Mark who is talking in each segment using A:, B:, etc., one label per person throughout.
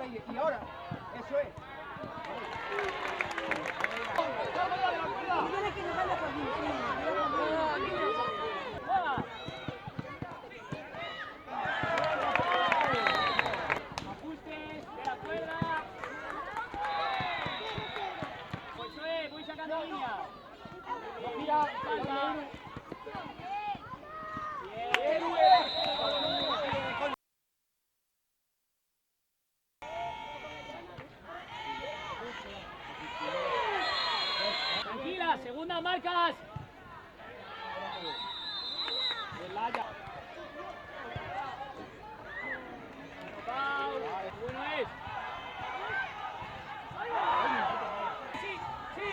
A: y ahora. Eso es.
B: Ajustes de la cuerda. Eso es, voy sacando línea. Mira, salta. Tranquila, segunda marcas. Bueno es. Sí, sí.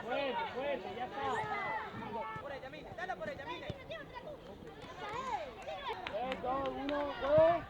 B: Fuerte, fuerte, ya está.
C: Por ella, mire, dale por ella, mire.
B: 3, 2, 1, go.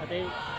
B: A ti.